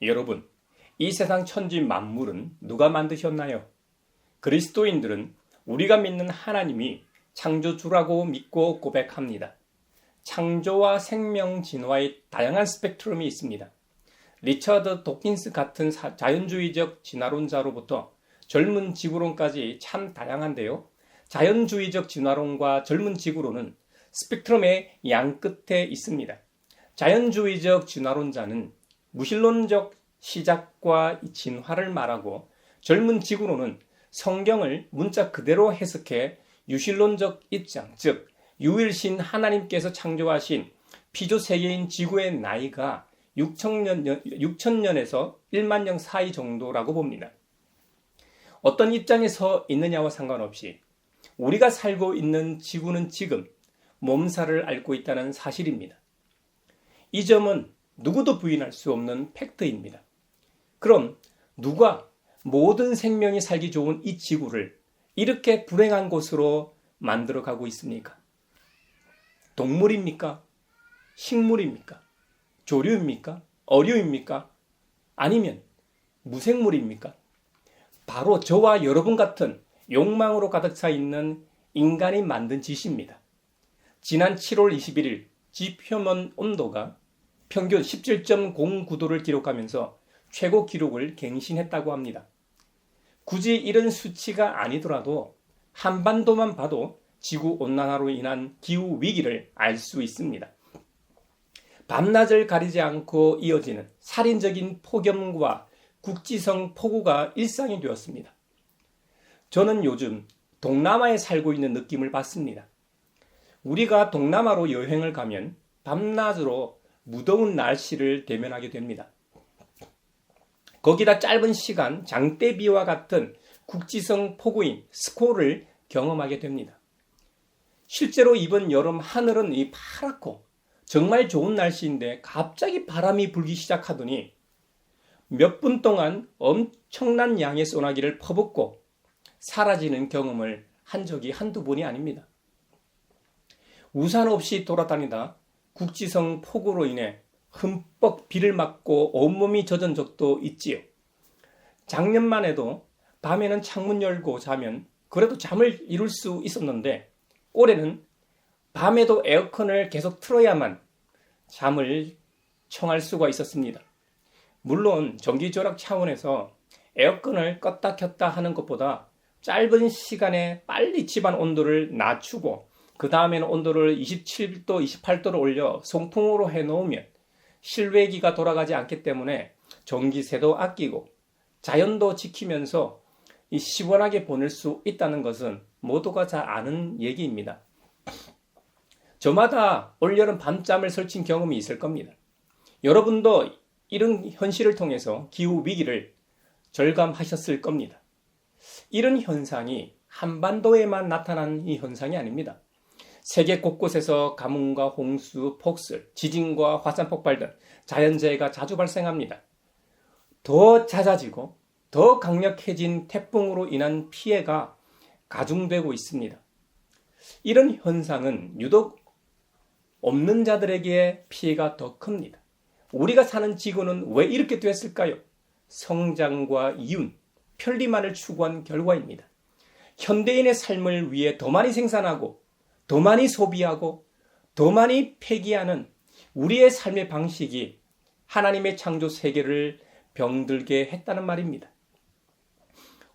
여러분, 이 세상 천지 만물은 누가 만드셨나요? 그리스도인들은 우리가 믿는 하나님이 창조주라고 믿고 고백합니다. 창조와 생명 진화의 다양한 스펙트럼이 있습니다. 리처드 도킨스 같은 자연주의적 진화론자로부터 젊은 지구론까지 참 다양한데요. 자연주의적 진화론과 젊은 지구론은 스펙트럼의 양끝에 있습니다. 자연주의적 진화론자는 무신론적 시작과 진화를 말하고, 젊은 지구론은 성경을 문자 그대로 해석해 유신론적 입장, 즉 유일신 하나님께서 창조하신 피조세계인 지구의 나이가 6천년에서 1만 년 사이 정도라고 봅니다. 어떤 입장에 서 있느냐와 상관없이 우리가 살고 있는 지구는 지금 몸살을 앓고 있다는 사실입니다. 이 점은 누구도 부인할 수 없는 팩트입니다. 그럼 누가 모든 생명이 살기 좋은 이 지구를 이렇게 불행한 곳으로 만들어가고 있습니까? 동물입니까? 식물입니까? 조류입니까? 어류입니까? 아니면 무생물입니까? 바로 저와 여러분 같은 욕망으로 가득 차 있는 인간이 만든 짓입니다. 지난 7월 21일 지표면 온도가 평균 17.09도를 기록하면서 최고 기록을 갱신했다고 합니다. 굳이 이런 수치가 아니더라도 한반도만 봐도 지구온난화로 인한 기후위기를 알 수 있습니다. 밤낮을 가리지 않고 이어지는 살인적인 폭염과 국지성 폭우가 일상이 되었습니다. 저는 요즘 동남아에 살고 있는 느낌을 받습니다. 우리가 동남아로 여행을 가면 밤낮으로 무더운 날씨를 대면하게 됩니다. 거기다 짧은 시간 장대비와 같은 국지성 폭우인 스콜을 경험하게 됩니다. 실제로 이번 여름 하늘은 파랗고 정말 좋은 날씨인데 갑자기 바람이 불기 시작하더니 몇 분 동안 엄청난 양의 소나기를 퍼붓고 사라지는 경험을 한 적이 한두 번이 아닙니다. 우산 없이 돌아다니다 국지성 폭우로 인해 흠뻑 비를 맞고 온몸이 젖은 적도 있지요. 작년만 해도 밤에는 창문 열고 자면 그래도 잠을 이룰 수 있었는데, 올해는 밤에도 에어컨을 계속 틀어야만 잠을 청할 수가 있었습니다. 물론 전기절약 차원에서 에어컨을 껐다 켰다 하는 것보다 짧은 시간에 빨리 집안 온도를 낮추고 그 다음에는 온도를 27도, 28도로 올려 송풍으로 해놓으면 실외기가 돌아가지 않기 때문에 전기세도 아끼고 자연도 지키면서 시원하게 보낼 수 있다는 것은 모두가 잘 아는 얘기입니다. 저마다 올여름 밤잠을 설친 경험이 있을 겁니다. 여러분도 이런 현실을 통해서 기후위기를 절감하셨을 겁니다. 이런 현상이 한반도에만 나타난 이 현상이 아닙니다. 세계 곳곳에서 가뭄과 홍수, 폭설, 지진과 화산 폭발 등 자연재해가 자주 발생합니다. 더 잦아지고 더 강력해진 태풍으로 인한 피해가 가중되고 있습니다. 이런 현상은 유독 없는 자들에게 피해가 더 큽니다. 우리가 사는 지구는 왜 이렇게 됐을까요? 성장과 이윤, 편리만을 추구한 결과입니다. 현대인의 삶을 위해 더 많이 생산하고 더 많이 소비하고 더 많이 폐기하는 우리의 삶의 방식이 하나님의 창조 세계를 병들게 했다는 말입니다.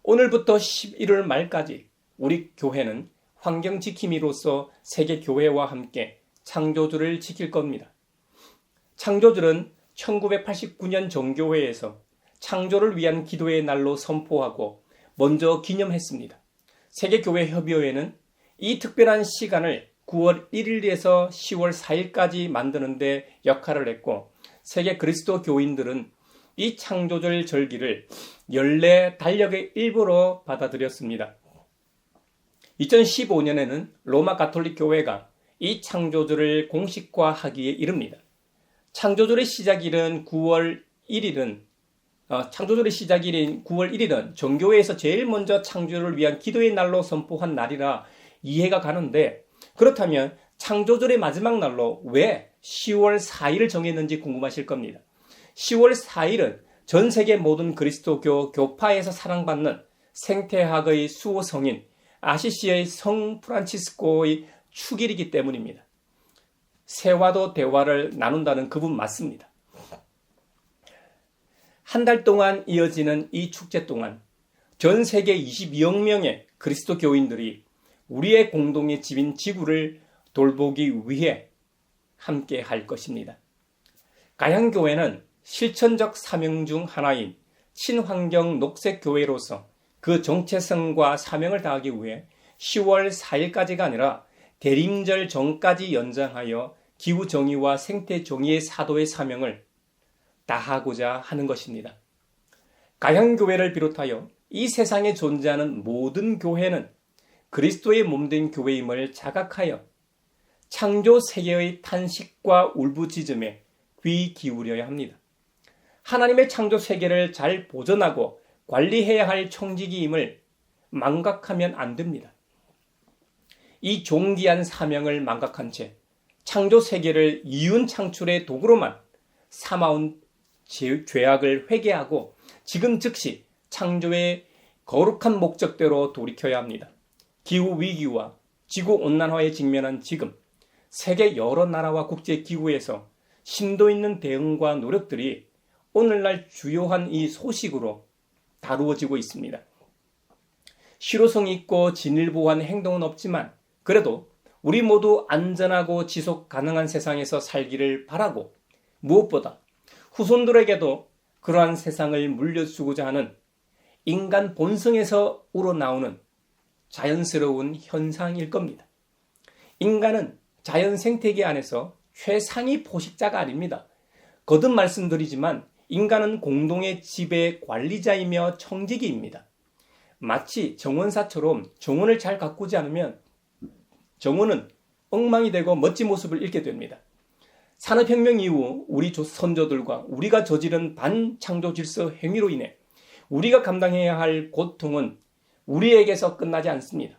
오늘부터 11월 말까지 우리 교회는 환경지킴이로서 세계 교회와 함께 창조주를 지킬 겁니다. 창조주는 1989년 정교회에서 창조를 위한 기도의 날로 선포하고 먼저 기념했습니다. 세계교회협의회는 이 특별한 시간을 9월 1일에서 10월 4일까지 만드는 데 역할을 했고, 세계 그리스도 교인들은 이 창조절 절기를 연례 달력의 일부로 받아들였습니다. 2015년에는 로마 가톨릭 교회가 이 창조절을 공식화하기에 이릅니다. 창조절의 시작일인 9월 1일은 정교회에서 제일 먼저 창조를 위한 기도의 날로 선포한 날이라 이해가 가는데, 그렇다면 창조절의 마지막 날로 왜 10월 4일을 정했는지 궁금하실 겁니다. 10월 4일은 전 세계 모든 그리스도교 교파에서 사랑받는 생태학의 수호성인 아시시의 성 프란치스코의 축일이기 때문입니다. 새와도 대화를 나눈다는 그분 맞습니다. 한 달 동안 이어지는 이 축제 동안 전 세계 22억 명의 그리스도 교인들이 우리의 공동의 집인 지구를 돌보기 위해 함께 할 것입니다. 가양교회는 실천적 사명 중 하나인 친환경 녹색교회로서 그 정체성과 사명을 다하기 위해 10월 4일까지가 아니라 대림절 전까지 연장하여 기후정의와 생태정의의 사도의 사명을 다하고자 하는 것입니다. 가양교회를 비롯하여 이 세상에 존재하는 모든 교회는 그리스도의 몸된 교회임을 자각하여 창조 세계의 탄식과 울부짖음에 귀 기울여야 합니다. 하나님의 창조 세계를 잘 보존하고 관리해야 할 청지기임을 망각하면 안 됩니다. 이 존귀한 사명을 망각한 채 창조 세계를 이윤 창출의 도구로만 삼아온 죄악을 회개하고 지금 즉시 창조의 거룩한 목적대로 돌이켜야 합니다. 기후위기와 지구온난화에 직면한 지금 세계 여러 나라와 국제기구에서 심도 있는 대응과 노력들이 오늘날 주요한 이 소식으로 다루어지고 있습니다. 실효성 있고 진일보한 행동은 없지만 그래도 우리 모두 안전하고 지속 가능한 세상에서 살기를 바라고 무엇보다 후손들에게도 그러한 세상을 물려주고자 하는 인간 본성에서 우러나오는 자연스러운 현상일 겁니다. 인간은 자연 생태계 안에서 최상위 포식자가 아닙니다. 거듭 말씀드리지만 인간은 공동의 지배 관리자이며 청지기입니다. 마치 정원사처럼 정원을 잘 가꾸지 않으면 정원은 엉망이 되고 멋진 모습을 잃게 됩니다. 산업혁명 이후 우리 선조들과 우리가 저지른 반창조 질서 행위로 인해 우리가 감당해야 할 고통은 우리에게서 끝나지 않습니다.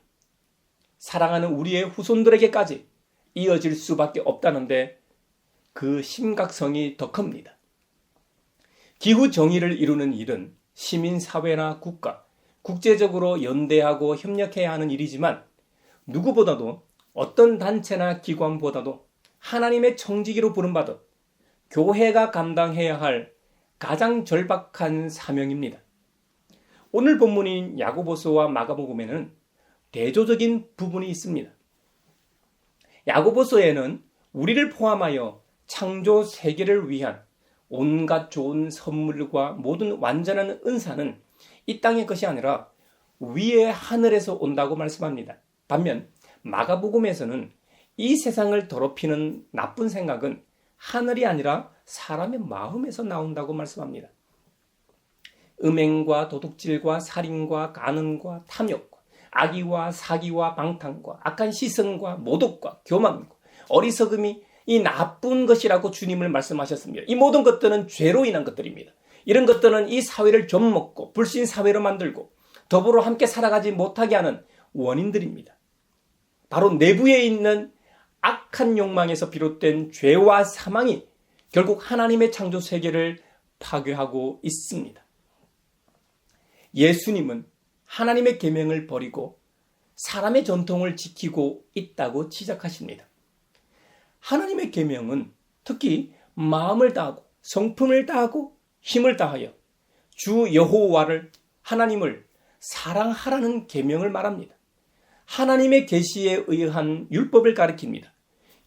사랑하는 우리의 후손들에게까지 이어질 수밖에 없다는데 그 심각성이 더 큽니다. 기후 정의를 이루는 일은 시민사회나 국가, 국제적으로 연대하고 협력해야 하는 일이지만 누구보다도 어떤 단체나 기관보다도 하나님의 청지기로 부름받은 교회가 감당해야 할 가장 절박한 사명입니다. 오늘 본문인 야고보서와 마가복음에는 대조적인 부분이 있습니다. 야고보서에는 우리를 포함하여 창조 세계를 위한 온갖 좋은 선물과 모든 완전한 은사는 이 땅의 것이 아니라 위의 하늘에서 온다고 말씀합니다. 반면 마가복음에서는 이 세상을 더럽히는 나쁜 생각은 하늘이 아니라 사람의 마음에서 나온다고 말씀합니다. 음행과 도둑질과 살인과 간음과 탐욕과 악의와 사기와 방탕과 악한 시선과 모독과 교만과 어리석음이 이 나쁜 것이라고 주님을 말씀하셨습니다. 이 모든 것들은 죄로 인한 것들입니다. 이런 것들은 이 사회를 좀먹고 불신 사회로 만들고 더불어 함께 살아가지 못하게 하는 원인들입니다. 바로 내부에 있는 악한 욕망에서 비롯된 죄와 사망이 결국 하나님의 창조 세계를 파괴하고 있습니다. 예수님은 하나님의 계명을 버리고 사람의 전통을 지키고 있다고 지적하십니다. 하나님의 계명은 특히 마음을 다하고 성품을 다하고 힘을 다하여 주 여호와를 하나님을 사랑하라는 계명을 말합니다. 하나님의 계시에 의한 율법을 가리킵니다.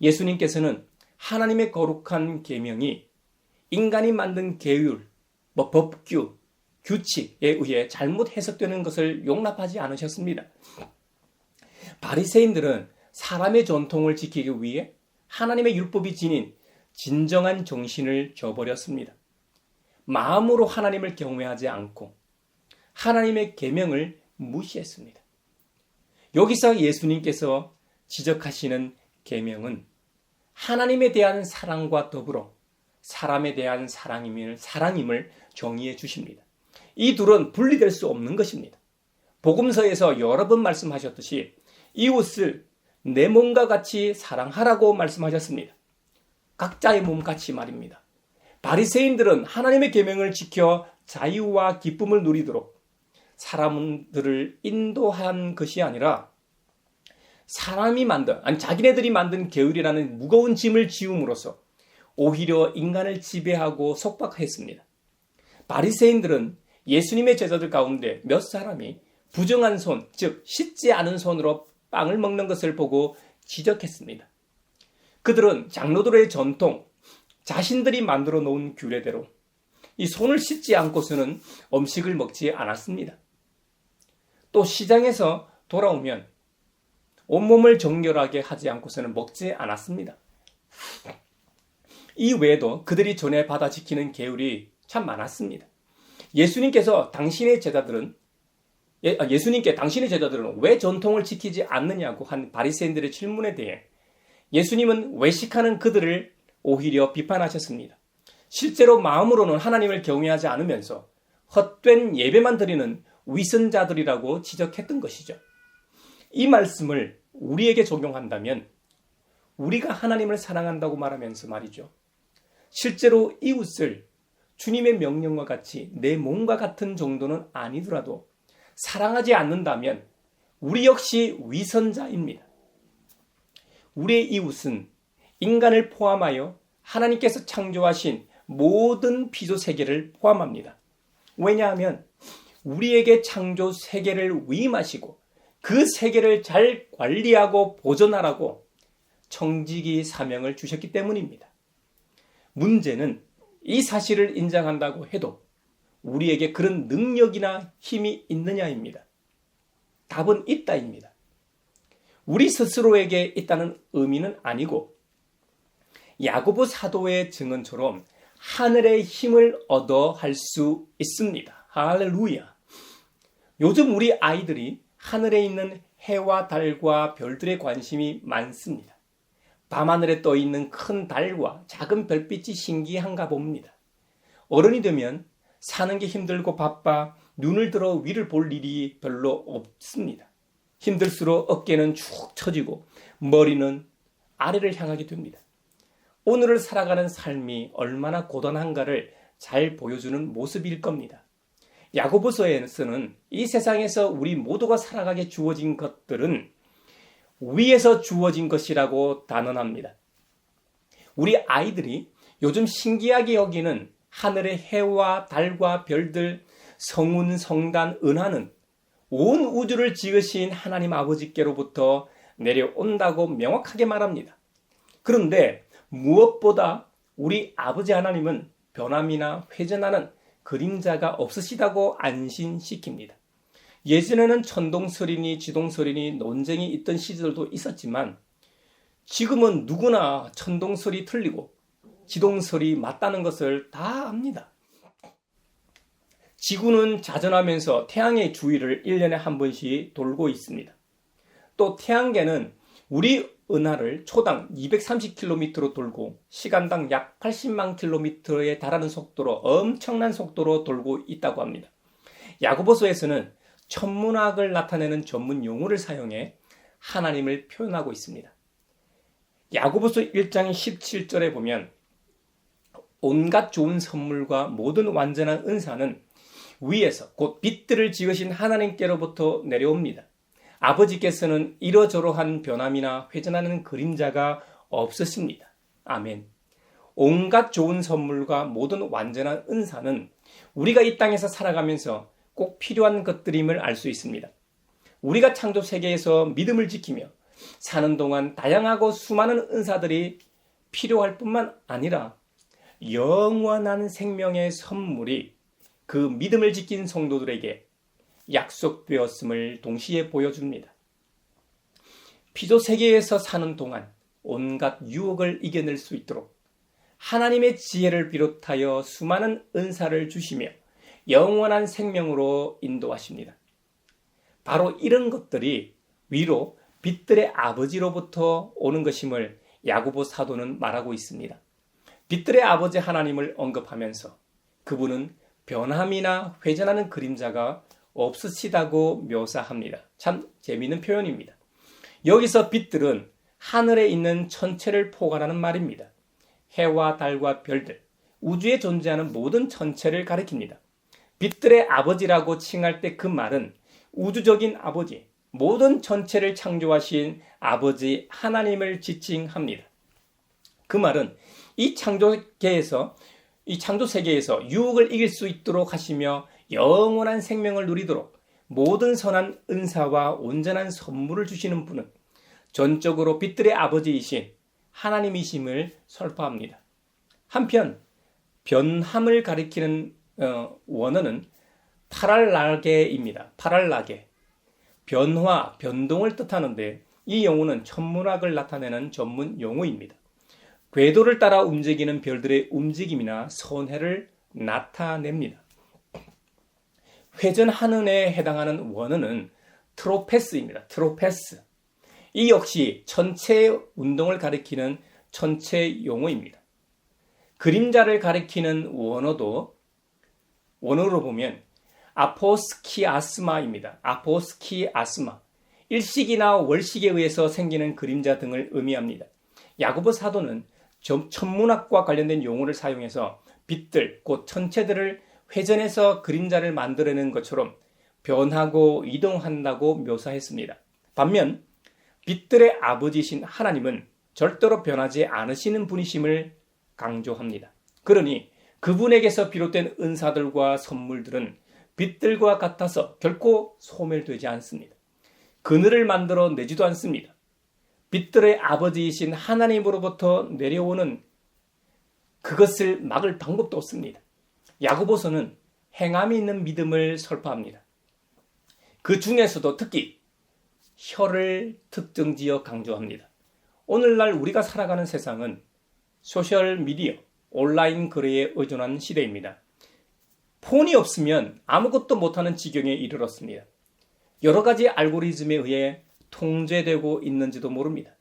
예수님께서는 하나님의 거룩한 계명이 인간이 만든 계율, 법규, 규칙에 의해 잘못 해석되는 것을 용납하지 않으셨습니다. 바리새인들은 사람의 전통을 지키기 위해 하나님의 율법이 지닌 진정한 정신을 저버렸습니다. 마음으로 하나님을 경외하지 않고 하나님의 계명을 무시했습니다. 여기서 예수님께서 지적하시는 계명은 하나님에 대한 사랑과 더불어 사람에 대한 사랑임을 정의해 주십니다. 이 둘은 분리될 수 없는 것입니다. 복음서에서 여러 번 말씀하셨듯이 이웃을 내 몸과 같이 사랑하라고 말씀하셨습니다. 각자의 몸 같이 말입니다. 바리새인들은 하나님의 계명을 지켜 자유와 기쁨을 누리도록 사람들을 인도한 것이 아니라 자기네들이 만든 계율이라는 무거운 짐을 지움으로써 오히려 인간을 지배하고 속박했습니다. 바리새인들은 예수님의 제자들 가운데 몇 사람이 부정한 손, 즉 씻지 않은 손으로 빵을 먹는 것을 보고 지적했습니다. 그들은 장로들의 전통, 자신들이 만들어 놓은 규례대로 이 손을 씻지 않고서는 음식을 먹지 않았습니다. 또 시장에서 돌아오면 온몸을 정결하게 하지 않고서는 먹지 않았습니다. 이 외에도 그들이 전에 받아 지키는 계율이 참 많았습니다. 예수님께 당신의 제자들은 왜 전통을 지키지 않느냐고 한 바리새인들의 질문에 대해 예수님은 외식하는 그들을 오히려 비판하셨습니다. 실제로 마음으로는 하나님을 경외하지 않으면서 헛된 예배만 드리는 위선자들이라고 지적했던 것이죠. 이 말씀을 우리에게 적용한다면 우리가 하나님을 사랑한다고 말하면서 말이죠. 실제로 이웃을 주님의 명령과 같이 내 몸과 같은 정도는 아니더라도 사랑하지 않는다면 우리 역시 위선자입니다. 우리의 이웃은 인간을 포함하여 하나님께서 창조하신 모든 피조 세계를 포함합니다. 왜냐하면 우리에게 창조 세계를 위임하시고 그 세계를 잘 관리하고 보존하라고 청지기 사명을 주셨기 때문입니다. 문제는 이 사실을 인정한다고 해도 우리에게 그런 능력이나 힘이 있느냐입니다. 답은 있다입니다. 우리 스스로에게 있다는 의미는 아니고 야고보 사도의 증언처럼 하늘의 힘을 얻어 할 수 있습니다. 할렐루야. 요즘 우리 아이들이 하늘에 있는 해와 달과 별들에 관심이 많습니다. 밤하늘에 떠 있는 큰 달과 작은 별빛이 신기한가 봅니다. 어른이 되면 사는 게 힘들고 바빠 눈을 들어 위를 볼 일이 별로 없습니다. 힘들수록 어깨는 축 처지고 머리는 아래를 향하게 됩니다. 오늘을 살아가는 삶이 얼마나 고단한가를 잘 보여주는 모습일 겁니다. 야고보서에서는 이 세상에서 우리 모두가 살아가게 주어진 것들은 위에서 주어진 것이라고 단언합니다. 우리 아이들이 요즘 신기하게 여기는 하늘의 해와 달과 별들, 성운, 성단, 은하는 온 우주를 지으신 하나님 아버지께로부터 내려온다고 명확하게 말합니다. 그런데 무엇보다 우리 아버지 하나님은 변함이나 회전하는 그림자가 없으시다고 안심시킵니다. 예전에는 천동설이니 지동설이니 논쟁이 있던 시절도 있었지만 지금은 누구나 천동설이 틀리고 지동설이 맞다는 것을 다 압니다. 지구는 자전하면서 태양의 주위를 1년에 한 번씩 돌고 있습니다. 또 태양계는 우리 은하를 초당 230km로 돌고 시간당 약 80만 km에 달하는 속도로 엄청난 속도로 돌고 있다고 합니다. 야고보서에서는 천문학을 나타내는 전문 용어를 사용해 하나님을 표현하고 있습니다. 야고보서 1장 17절에 보면 온갖 좋은 선물과 모든 완전한 은사는 위에서 곧 빛들을 지으신 하나님께로부터 내려옵니다. 아버지께서는 이러저러한 변함이나 회전하는 그림자가 없으십니다. 아멘. 온갖 좋은 선물과 모든 완전한 은사는 우리가 이 땅에서 살아가면서 꼭 필요한 것들임을 알 수 있습니다. 우리가 창조 세계에서 믿음을 지키며 사는 동안 다양하고 수많은 은사들이 필요할 뿐만 아니라 영원한 생명의 선물이 그 믿음을 지킨 성도들에게 약속되었음을 동시에 보여줍니다. 피조 세계에서 사는 동안 온갖 유혹을 이겨낼 수 있도록 하나님의 지혜를 비롯하여 수많은 은사를 주시며 영원한 생명으로 인도하십니다. 바로 이런 것들이 위로 빛들의 아버지로부터 오는 것임을 야고보 사도는 말하고 있습니다. 빛들의 아버지 하나님을 언급하면서 그분은 변함이나 회전하는 그림자가 없으시다고 묘사합니다. 참 재미있는 표현입니다. 여기서 빛들은 하늘에 있는 천체를 포괄하는 말입니다. 해와 달과 별들, 우주에 존재하는 모든 천체를 가리킵니다. 빛들의 아버지라고 칭할 때 그 말은 우주적인 아버지, 모든 천체를 창조하신 아버지 하나님을 지칭합니다. 그 말은 이 창조 세계에서 유혹을 이길 수 있도록 하시며 영원한 생명을 누리도록 모든 선한 은사와 온전한 선물을 주시는 분은 전적으로 빛들의 아버지이신 하나님이심을 설파합니다. 한편 변함을 가리키는 원어는 파랄라게입니다. 파랄라게. 변화, 변동을 뜻하는데 이 용어는 천문학을 나타내는 전문 용어입니다. 궤도를 따라 움직이는 별들의 움직임이나 선회를 나타냅니다. 회전하는에 해당하는 원어는 트로페스입니다. 트로페스. 이 역시 천체의 운동을 가리키는 천체 용어입니다. 그림자를 가리키는 원어로 보면 아포스키아스마입니다. 아포스키아스마. 일식이나 월식에 의해서 생기는 그림자 등을 의미합니다. 야고보 사도는 천문학과 관련된 용어를 사용해서 빛들, 곧 천체들을 회전해서 그림자를 만들어내는 것처럼 변하고 이동한다고 묘사했습니다. 반면 빛들의 아버지이신 하나님은 절대로 변하지 않으시는 분이심을 강조합니다. 그러니 그분에게서 비롯된 은사들과 선물들은 빛들과 같아서 결코 소멸되지 않습니다. 그늘을 만들어 내지도 않습니다. 빛들의 아버지이신 하나님으로부터 내려오는 그것을 막을 방법도 없습니다. 야고보서는 행함이 있는 믿음을 설파합니다. 그 중에서도 특히 혀를 특정지어 강조합니다. 오늘날 우리가 살아가는 세상은 소셜미디어, 온라인 거래에 의존한 시대입니다. 폰이 없으면 아무것도 못하는 지경에 이르렀습니다. 여러 가지 알고리즘에 의해 통제되고 있는지도 모릅니다.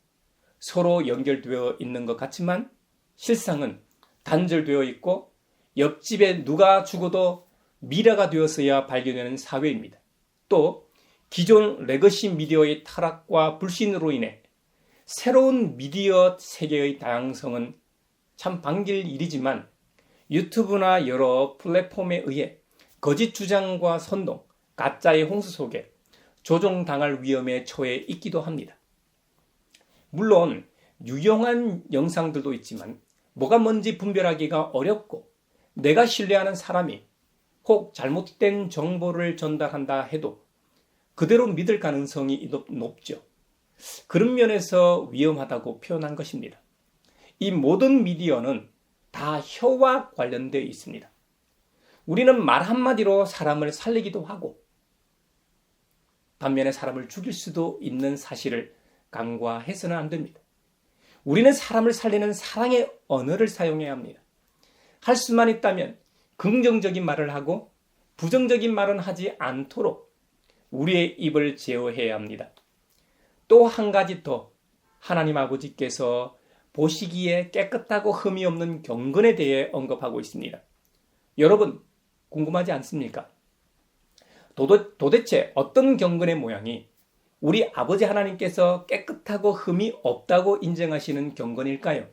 서로 연결되어 있는 것 같지만 실상은 단절되어 있고 옆집에 누가 죽어도 미라가 되었어야 발견되는 사회입니다. 또 기존 레거시 미디어의 타락과 불신으로 인해 새로운 미디어 세계의 다양성은 참 반길 일이지만 유튜브나 여러 플랫폼에 의해 거짓 주장과 선동, 가짜의 홍수 속에 조종당할 위험에 처해 있기도 합니다. 물론 유용한 영상들도 있지만 뭐가 뭔지 분별하기가 어렵고 내가 신뢰하는 사람이 혹 잘못된 정보를 전달한다 해도 그대로 믿을 가능성이 높죠. 그런 면에서 위험하다고 표현한 것입니다. 이 모든 미디어는 다 혀와 관련되어 있습니다. 우리는 말 한마디로 사람을 살리기도 하고 반면에 사람을 죽일 수도 있는 사실을 간과해서는 안 됩니다. 우리는 사람을 살리는 사랑의 언어를 사용해야 합니다. 할 수만 있다면 긍정적인 말을 하고 부정적인 말은 하지 않도록 우리의 입을 제어해야 합니다. 또 한 가지 더 하나님 아버지께서 보시기에 깨끗하고 흠이 없는 경건에 대해 언급하고 있습니다. 여러분 궁금하지 않습니까? 도대체 어떤 경건의 모양이 우리 아버지 하나님께서 깨끗하고 흠이 없다고 인정하시는 경건일까요?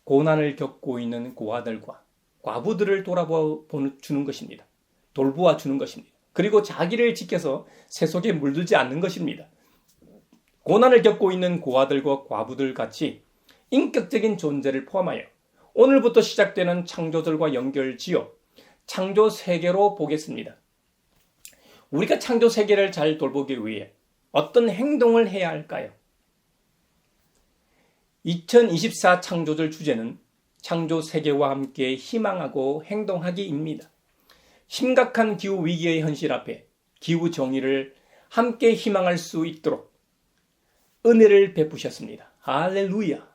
고난을 겪고 있는 고아들과 과부들을 돌아보주는 것입니다. 돌보아 주는 것입니다. 그리고 자기를 지켜서 세속에 물들지 않는 것입니다. 고난을 겪고 있는 고아들과 과부들 같이 인격적인 존재를 포함하여 오늘부터 시작되는 창조절과 연결지어 창조 세계로 보겠습니다. 우리가 창조 세계를 잘 돌보기 위해 어떤 행동을 해야 할까요? 2024 창조절 주제는 창조 세계와 함께 희망하고 행동하기입니다. 심각한 기후 위기의 현실 앞에 기후 정의를 함께 희망할 수 있도록 은혜를 베푸셨습니다. 할렐루야.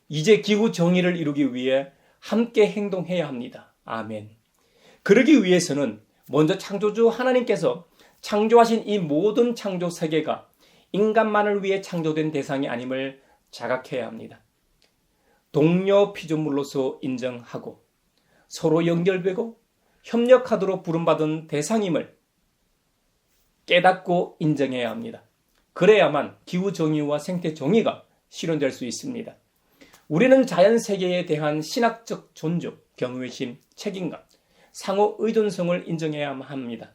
이제 기후 정의를 이루기 위해 함께 행동해야 합니다. 아멘. 그러기 위해서는 먼저 창조주 하나님께서 창조하신 이 모든 창조 세계가 인간만을 위해 창조된 대상이 아님을 자각해야 합니다. 동료 피조물로서 인정하고 서로 연결되고 협력하도록 부름받은 대상임을 깨닫고 인정해야 합니다. 그래야만 기후 정의와 생태 정의가 실현될 수 있습니다. 우리는 자연 세계에 대한 신학적 존중, 경외심, 책임감, 상호 의존성을 인정해야 합니다.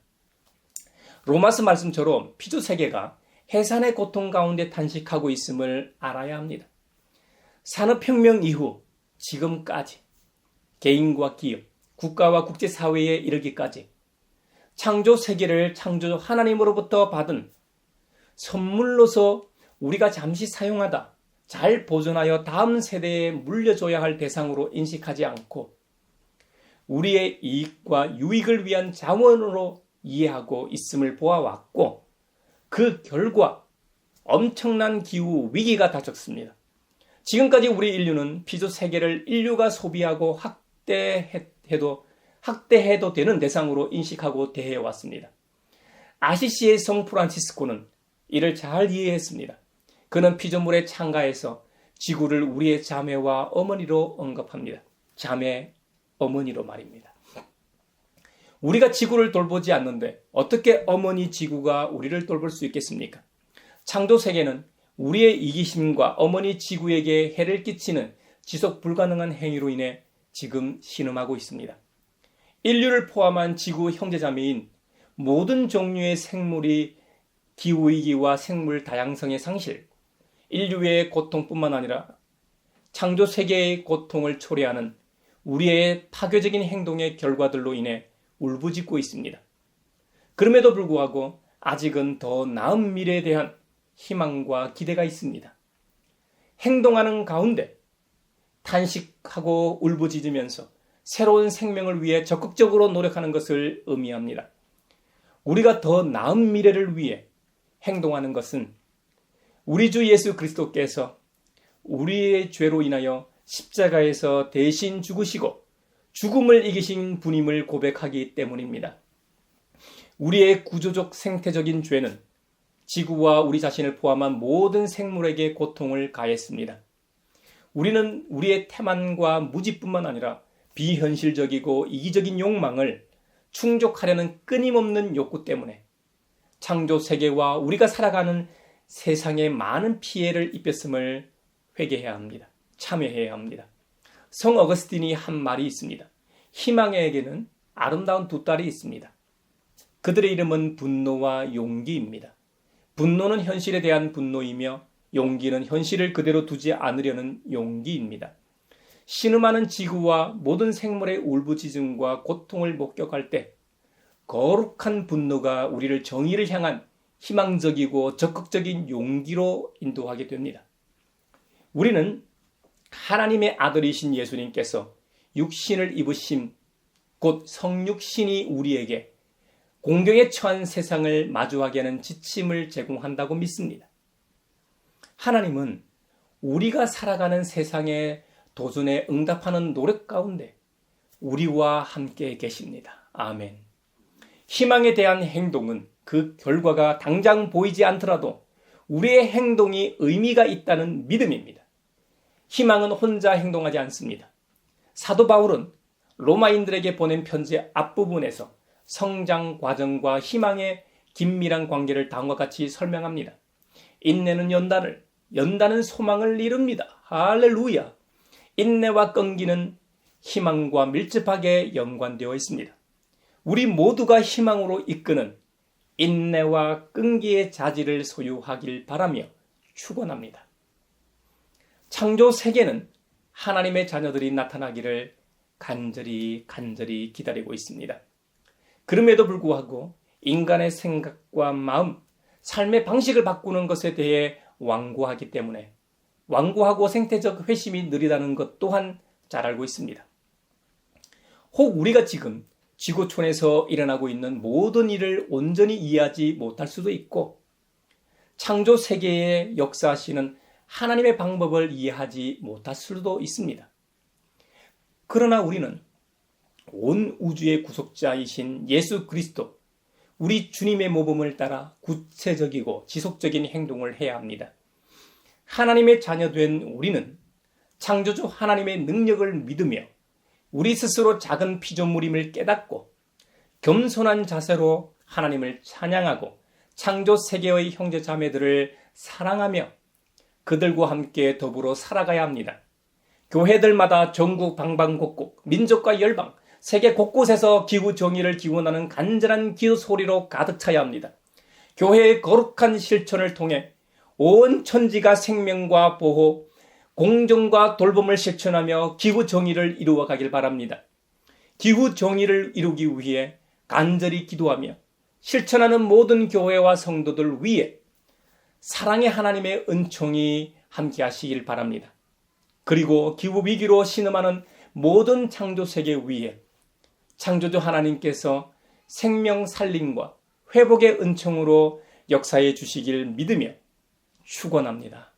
로마서 말씀처럼 피조 세계가 해산의 고통 가운데 탄식하고 있음을 알아야 합니다. 산업혁명 이후 지금까지 개인과 기업, 국가와 국제사회에 이르기까지 창조 세계를 창조 하나님으로부터 받은 선물로서 우리가 잠시 사용하다 잘 보존하여 다음 세대에 물려줘야 할 대상으로 인식하지 않고 우리의 이익과 유익을 위한 자원으로 이해하고 있음을 보아왔고 그 결과 엄청난 기후 위기가 닥쳤습니다. 지금까지 우리 인류는 피조 세계를 인류가 소비하고 학대해도 되는 대상으로 인식하고 대해왔습니다. 아시시의 성 프란치스코는 이를 잘 이해했습니다. 그는 피조물의 창가에서 지구를 우리의 자매와 어머니로 언급합니다. 자매, 어머니로 말입니다. 우리가 지구를 돌보지 않는데 어떻게 어머니 지구가 우리를 돌볼 수 있겠습니까? 창조 세계는 우리의 이기심과 어머니 지구에게 해를 끼치는 지속 불가능한 행위로 인해 지금 신음하고 있습니다. 인류를 포함한 지구 형제자매인 모든 종류의 생물이 기후위기와 생물 다양성의 상실, 인류의 고통뿐만 아니라 창조 세계의 고통을 초래하는 우리의 파괴적인 행동의 결과들로 인해 울부짖고 있습니다. 그럼에도 불구하고 아직은 더 나은 미래에 대한 희망과 기대가 있습니다. 행동하는 가운데 탄식하고 울부짖으면서 새로운 생명을 위해 적극적으로 노력하는 것을 의미합니다. 우리가 더 나은 미래를 위해 행동하는 것은 우리 주 예수 그리스도께서 우리의 죄로 인하여 십자가에서 대신 죽으시고 죽음을 이기신 분임을 고백하기 때문입니다. 우리의 구조적 생태적인 죄는 지구와 우리 자신을 포함한 모든 생물에게 고통을 가했습니다. 우리는 우리의 태만과 무지뿐만 아니라 비현실적이고 이기적인 욕망을 충족하려는 끊임없는 욕구 때문에 창조 세계와 우리가 살아가는 세상에 많은 피해를 입혔음을 회개해야 합니다. 참여해야 합니다. 성 어거스틴이 한 말이 있습니다. 희망에게는 아름다운 두 딸이 있습니다. 그들의 이름은 분노와 용기입니다. 분노는 현실에 대한 분노이며 용기는 현실을 그대로 두지 않으려는 용기입니다. 신음하는 지구와 모든 생물의 울부짖음과 고통을 목격할 때 거룩한 분노가 우리를 정의를 향한 희망적이고 적극적인 용기로 인도하게 됩니다. 우리는 하나님의 아들이신 예수님께서 육신을 입으심, 곧 성육신이 우리에게 공경에 처한 세상을 마주하게 하는 지침을 제공한다고 믿습니다. 하나님은 우리가 살아가는 세상의 도전에 응답하는 노력 가운데 우리와 함께 계십니다. 아멘. 희망에 대한 행동은 그 결과가 당장 보이지 않더라도 우리의 행동이 의미가 있다는 믿음입니다. 희망은 혼자 행동하지 않습니다. 사도 바울은 로마인들에게 보낸 편지 앞부분에서 성장 과정과 희망의 긴밀한 관계를 다음과 같이 설명합니다. 인내는 연단을, 연단은 소망을 이룹니다. 할렐루야! 인내와 끈기는 희망과 밀접하게 연관되어 있습니다. 우리 모두가 희망으로 이끄는 인내와 끈기의 자질을 소유하길 바라며 축원합니다. 창조 세계는 하나님의 자녀들이 나타나기를 간절히 기다리고 있습니다. 그럼에도 불구하고 인간의 생각과 마음, 삶의 방식을 바꾸는 것에 대해 완고하기 때문에 완고하고 생태적 회심이 느리다는 것 또한 잘 알고 있습니다. 혹 우리가 지금 지구촌에서 일어나고 있는 모든 일을 온전히 이해하지 못할 수도 있고 창조 세계에 역사하시는 하나님의 방법을 이해하지 못할 수도 있습니다. 그러나 우리는 온 우주의 구속자이신 예수 그리스도, 우리 주님의 모범을 따라 구체적이고 지속적인 행동을 해야 합니다. 하나님의 자녀된 우리는 창조주 하나님의 능력을 믿으며 우리 스스로 작은 피조물임을 깨닫고 겸손한 자세로 하나님을 찬양하고 창조 세계의 형제 자매들을 사랑하며 그들과 함께 더불어 살아가야 합니다. 교회들마다 전국 방방곡곡, 민족과 열방, 세계 곳곳에서 기후 정의를 기원하는 간절한 기도 소리로 가득 차야 합니다. 교회의 거룩한 실천을 통해 온 천지가 생명과 보호, 공정과 돌봄을 실천하며 기후 정의를 이루어가길 바랍니다. 기후 정의를 이루기 위해 간절히 기도하며 실천하는 모든 교회와 성도들 위해 사랑의 하나님의 은총이 함께 하시길 바랍니다. 그리고 기후 위기로 신음하는 모든 창조 세계 위에 창조주 하나님께서 생명 살림과 회복의 은총으로 역사해 주시길 믿으며 축원합니다.